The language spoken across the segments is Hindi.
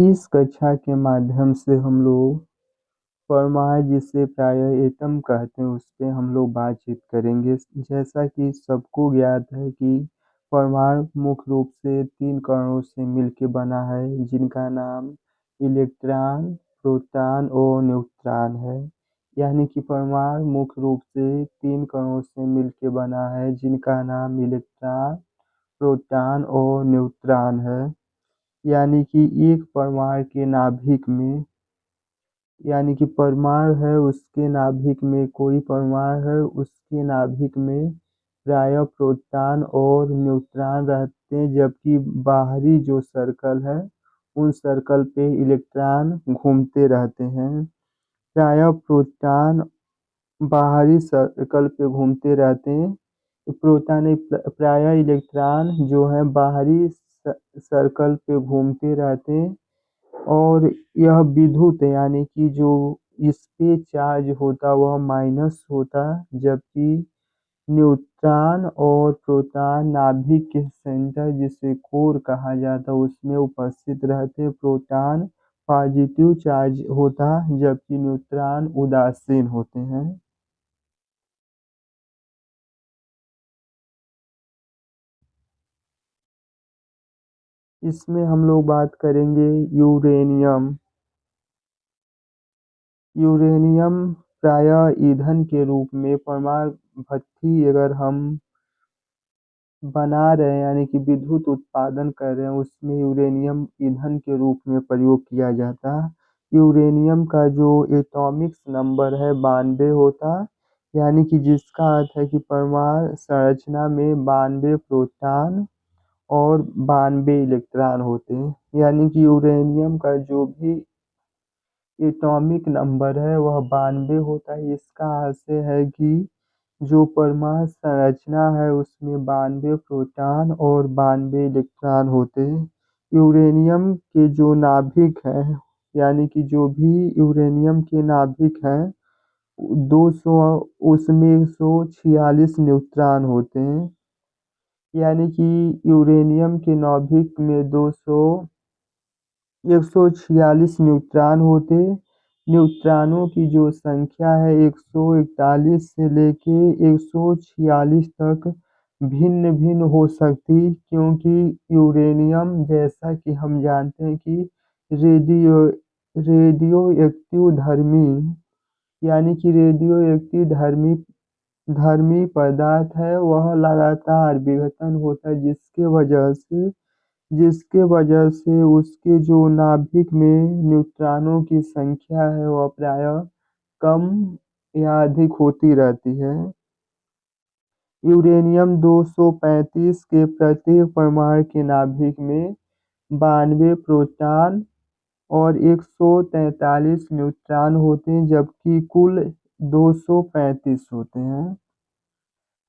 इस कक्षा के माध्यम से हम लोग परमाणु जिसे प्रायः एटम कहते हैं उस पे हम लोग बातचीत करेंगे। जैसा कि सबको ज्ञात है कि परमाणु मुख्य रूप से 3 कणों से मिलकर बना है, जिनका नाम इलेक्ट्रॉन, प्रोटॉन और न्यूट्रॉन है। यानी कि परमाणु मुख्य रूप से 3 कणों से मिलकर बना है, जिनका नाम इलेक्ट्रॉन, प्रोटॉन और न्यूट्रॉन है। यानी कि एक परमाणु के नाभिक में यानी कि परमाणु है उसके नाभिक में कोई परमाणु है उसके नाभिक में प्रायः प्रोटॉन और न्यूट्रॉन रहते हैं, जबकि बाहरी जो सर्कल है उन सर्कल पे इलेक्ट्रॉन घूमते रहते हैं। प्रायः प्रोटॉन बाहरी सर्कल पे घूमते रहते हैं। प्रोटॉन प्रायः इलेक्ट्रॉन जो है बाहरी सर्कल पे घूमते रहते हैं। और यह विद्युत यानी कि जो इस पे चार्ज होता वह माइनस होता, जबकि न्यूट्रॉन और प्रोटॉन नाभिक के सेंटर जिसे कोर कहा जाता है उसमें उपस्थित रहते। प्रोटॉन पॉजिटिव चार्ज होता जबकि न्यूट्रॉन उदासीन होते हैं। इसमें हम लोग बात करेंगे यूरेनियम। यूरेनियम प्रायः ईंधन के रूप में परमाणु भट्ठी अगर हम बना रहे हैं यानी कि विद्युत उत्पादन कर रहे हैं उसमें यूरेनियम ईंधन के रूप में प्रयोग किया जाता है। यूरेनियम का जो एटॉमिक नंबर है 92 होता, यानी कि जिसका अर्थ है कि परमाणु संरचना में 92 प्रोटॉन और 92 इलेक्ट्रॉन होते हैं। यानी कि यूरेनियम का जो भी एटॉमिक नंबर है वह 92 होता है। इसका आशय है कि जो परमाणु संरचना है उसमें 92 प्रोटॉन और 92 इलेक्ट्रॉन होते हैं। यूरेनियम के जो नाभिक है यानी कि जो भी यूरेनियम के नाभिक हैं 200 उसमें 146 न्यूट्रॉन होते हैं। यानी कि यूरेनियम के नाभिक में 146 न्यूट्रॉन होते। न्यूट्रॉनों की जो संख्या है 141 से लेके 146 तक भिन्न भिन्न हो सकती, क्योंकि यूरेनियम जैसा कि हम जानते हैं कि रेडियो एक्टिव धर्मी यानी कि रेडियो एक्टिव धर्मी पदार्थ है, वह लगातार विघटन होता है जिसके वजह से उसके जो नाभिक में न्यूट्रॉनों की संख्या है वह प्रायः कम या अधिक होती रहती है। यूरेनियम 235 के प्रत्येक परमाणु के नाभिक में 92 प्रोटॉन और 143 न्यूट्रॉन होते हैं, जबकि कुल 235 होते हैं।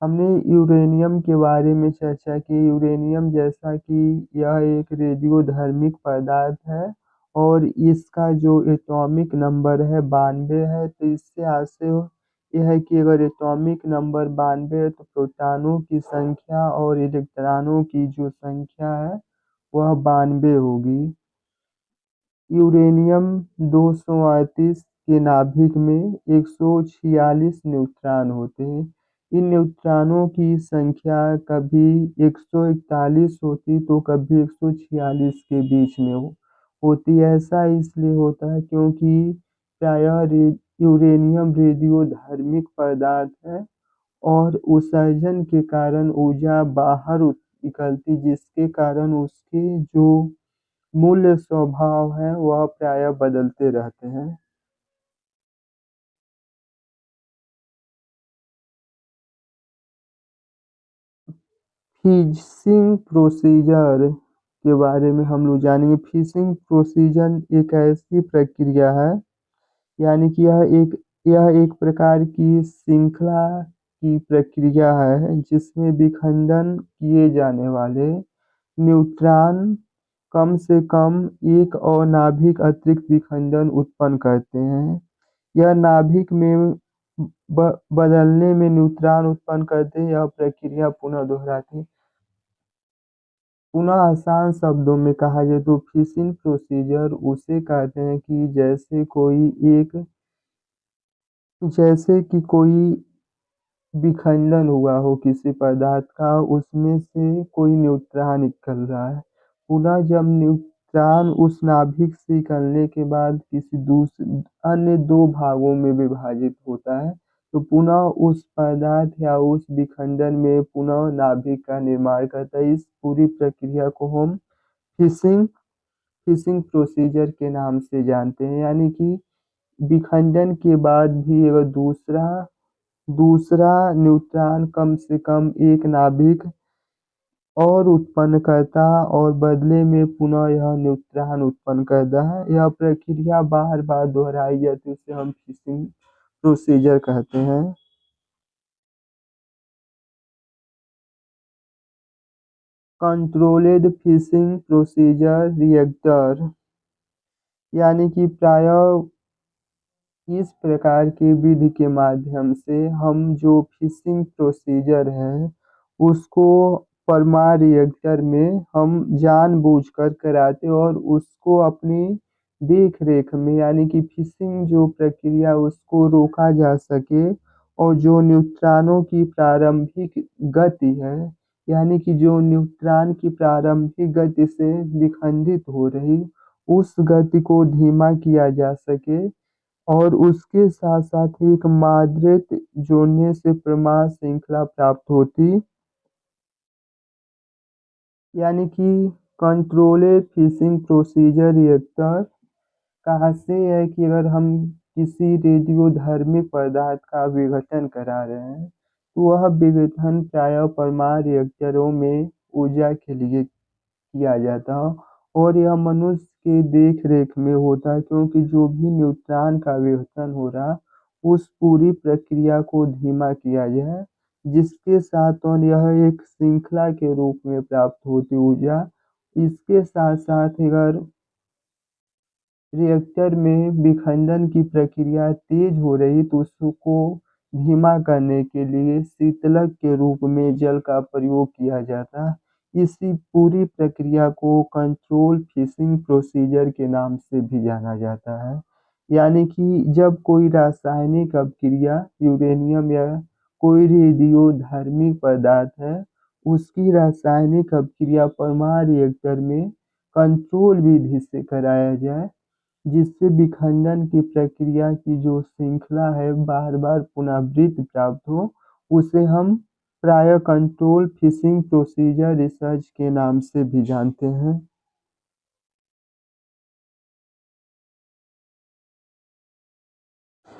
हमने यूरेनियम के बारे में चर्चा की। यूरेनियम जैसा कि यह एक रेडियोधर्मिक पदार्थ है और इसका जो एटॉमिक नंबर है 92 है, तो इससे आशय यह है कि अगर एटॉमिक नंबर 92 है तो प्रोटॉनों की संख्या और इलेक्ट्रॉनों की जो संख्या है वह 92 होगी। यूरेनियम 238 के नाभिक में 146 न्यूट्रॉन होते हैं। इन न्यूट्रॉनों की संख्या कभी 141 होती तो कभी 146 के बीच में होती। ऐसा इसलिए होता है क्योंकि प्रायः यूरेनियम रेडियोधर्मिक पदार्थ है और उत्सर्जन के कारण ऊर्जा बाहर निकलती, जिसके कारण उसके जो मूल्य स्वभाव है वह प्रायः बदलते रहते हैं। फिशिंग प्रोसीजर के बारे में हम लोग जानेंगे। फिशिंग प्रोसीजर एक ऐसी प्रक्रिया है यानी कि यह एक प्रकार की श्रृंखला की प्रक्रिया है जिसमें विखंडन किए जाने वाले न्यूट्रॉन कम से कम एक और नाभिक अतिरिक्त विखंडन उत्पन्न करते हैं। यह नाभिक में बदलने में न्यूट्रॉन उत्पन्न करते हैं। यह प्रक्रिया पुनः दोहराती पुनः आसान शब्दों में कहा जाए तो फिशिंग प्रोसीजर उसे कहते हैं कि जैसे कि कोई विखंडन हुआ हो किसी पदार्थ का, उसमें से कोई न्यूट्रॉन निकल रहा है। पुनः जब न्यूट्रॉन उस नाभिक से निकलने के बाद किसी दूसरे अन्य दो भागों में विभाजित होता है, तो पुनः उस पदार्थ या उस विखंडन में पुनः नाभिक का निर्माण करता है। इस पूरी प्रक्रिया को हम फिशिंग फिशिंग प्रोसीजर के नाम से जानते हैं। यानी कि विखंडन के बाद भी अगर दूसरा दूसरा न्यूट्रॉन कम से कम एक नाभिक और उत्पन्न करता और बदले में पुनः यह न्यूट्रॉन उत्पन्न करता है, यह प्रक्रिया बार बार दोहराई जाती है, उसे हम फिशिंग प्रोसीजर कहते हैं। कंट्रोल्ड फिशिंग प्रोसीजर रिएक्टर, यानी कि प्रायः इस प्रकार की विधि के माध्यम से हम जो फिशिंग प्रोसीजर है उसको परमाणु रिएक्टर में हम जानबूझकर कराते और उसको अपनी देख रेख में, यानी कि फिशिंग जो प्रक्रिया उसको रोका जा सके और जो न्यूट्रॉनों की प्रारंभिक गति है, यानी कि जो न्यूट्रॉन की प्रारंभिक गति से विखंडित हो रही उस गति को धीमा किया जा सके और उसके साथ साथ एक माद्रित जोड़ने से परमाणु श्रृंखला प्राप्त होती। यानी कि कंट्रोल्ड फिशिंग प्रोसीजर रिएक्टर कहाँ से है कि अगर हम किसी रेडियोधर्मिक पदार्थ का विघटन करा रहे हैं तो वह विघटन प्रायः परमाणु रिएक्टरों में ऊर्जा के लिए किया जाता है और यह मनुष्य के देख रेख में होता है, क्योंकि जो भी न्यूट्रॉन का विघटन हो रहा उस पूरी प्रक्रिया को धीमा किया जाए, जिसके साथ और यह एक श्रृंखला के रूप में प्राप्त होती ऊर्जा। इसके साथ साथ अगर रिएक्टर में विखंडन की प्रक्रिया तेज हो रही तो उसको धीमा करने के लिए शीतलक के रूप में जल का प्रयोग किया जाता है। इसी पूरी प्रक्रिया को कंट्रोल फिशिंग प्रोसीजर के नाम से भी जाना जाता है। यानी कि जब कोई रासायनिक अभिक्रिया यूरेनियम या कोई रेडियोधर्मी पदार्थ है उसकी रासायनिक अभिक्रिया परमाणु रिएक्टर में कंट्रोल विधि से कराया जाए, जिससे विखंडन की प्रक्रिया की जो श्रृंखला है बार बार पुनरावृत्ति प्राप्त हो, उसे हम प्रायः कंट्रोल फिशिंग प्रोसीजर रिसर्च के नाम से भी जानते हैं।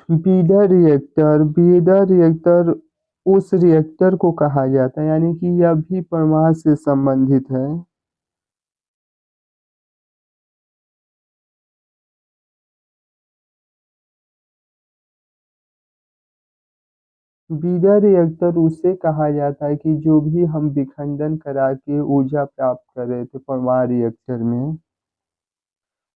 बीडर रिएक्टर उस रिएक्टर को कहा जाता है, यानी कि यह भी परमाणु से संबंधित है। बीडर रिएक्टर उसे कहा जाता है कि जो भी हम विखंडन करा के ऊर्जा प्राप्त कर रहे थे परमाणु रिएक्टर में,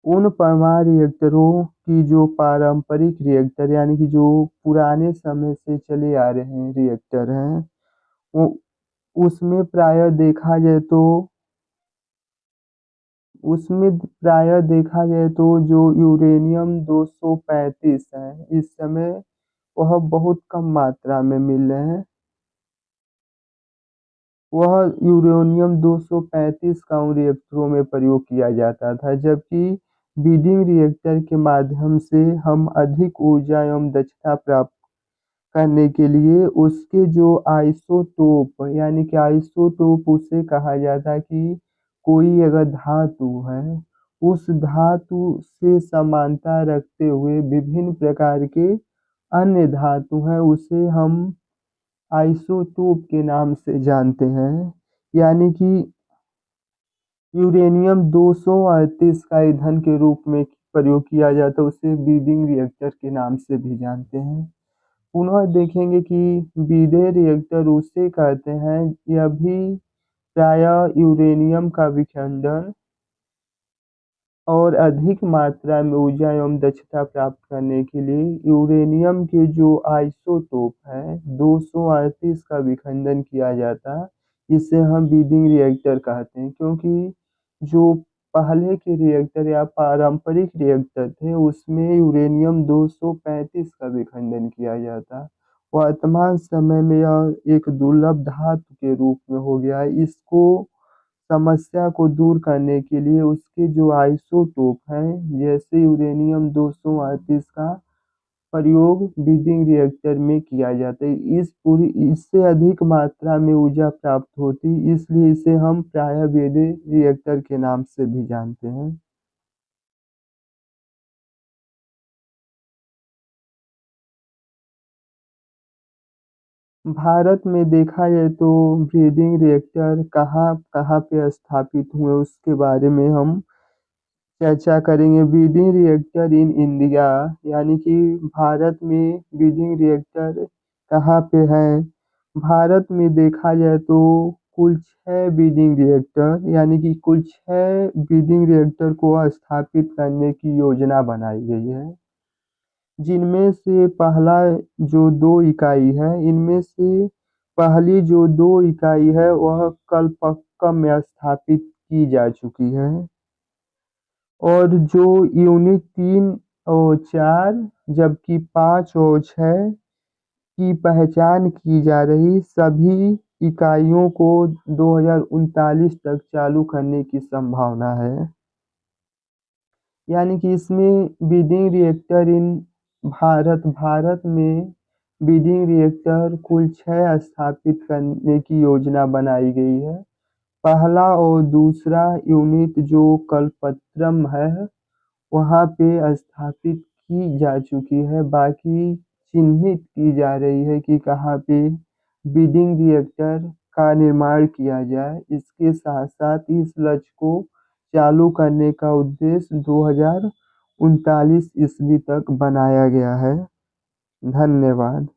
उन परमाणु रिएक्टरों की जो पारंपरिक रिएक्टर यानी कि जो पुराने समय से चले आ रहे हैं रिएक्टर हैं, वो उसमें प्रायः देखा जाए तो जो यूरेनियम 235 है इस समय वह बहुत कम मात्रा में मिल रहे हैं। वह यूरेनियम 235 का उन रिएक्टरों में प्रयोग किया जाता था, जबकि ब्रीडिंग रिएक्टर के माध्यम से हम अधिक ऊर्जा एवं दक्षता प्राप्त करने के लिए उसके जो आइसोटोप, यानी कि आइसोटोप उसे कहा जाता है कि कोई अगर धातु है उस धातु से समानता रखते हुए विभिन्न प्रकार के अन्य धातु हैं उसे हम आइसोटोप के नाम से जानते हैं। यानी कि यूरेनियम 238 का ईंधन के रूप में प्रयोग किया जाता है, उसे ब्रीडिंग रिएक्टर के नाम से भी जानते हैं। पुनः देखेंगे कि ब्रीडर रिएक्टर उसे कहते हैं, यह भी प्रायः यूरेनियम का विखंडन और अधिक मात्रा में ऊर्जा एवं दक्षता प्राप्त करने के लिए यूरेनियम के जो आइसोटोप है 238 का विखंडन किया जाता है। इसे हम ब्रीदिंग रिएक्टर कहते हैं, क्योंकि जो पहले के रिएक्टर या पारंपरिक रिएक्टर थे उसमें यूरेनियम 235 का विखंडन किया जाता। वर्तमान समय में यह एक दुर्लभ धातु के रूप में हो गया है। इसको समस्या को दूर करने के लिए उसके जो आइसोटोप हैं जैसे यूरेनियम 238 का प्रयोग ब्रीदिंग रिएक्टर में किया जाता है। इससे अधिक मात्रा में ऊर्जा प्राप्त होती, इसलिए इसे हम प्रायः ब्रीदिंग रिएक्टर के नाम से भी जानते हैं। भारत में देखा जाए तो ब्रीदिंग रिएक्टर कहाँ कहाँ पे स्थापित हुए उसके बारे में हम चर्चा करेंगे। ब्रीदिंग रिएक्टर इन इंडिया, यानी कि भारत में ब्रीदिंग रिएक्टर कहाँ पे है। भारत में देखा जाए तो कुल 6 ब्रीदिंग रिएक्टर, यानी कि कुल 6 ब्रीदिंग रिएक्टर को स्थापित करने की योजना बनाई गई है, जिनमें से पहला जो 2 इकाई है, इनमें से पहली जो 2 इकाई है वह कलपक्कम में स्थापित की जा चुकी है, और जो यूनिट 3 और 4 जबकि 5 और 6 की पहचान की जा रही सभी इकाइयों को 2039 तक चालू करने की संभावना है। यानी कि इसमें ब्रीदिंग रिएक्टर इन भारत में ब्रीदिंग रिएक्टर कुल 6 स्थापित करने की योजना बनाई गई है। पहला और दूसरा यूनिट जो कलपत्रम है वहाँ पे स्थापित की जा चुकी है, बाकी चिन्हित की जा रही है कि कहाँ पे ब्रीदिंग रिएक्टर का निर्माण किया जाए। इसके साथ साथ इस लक्ष्य को चालू करने का उद्देश्य 2039 ईस्वी तक बनाया गया है। धन्यवाद।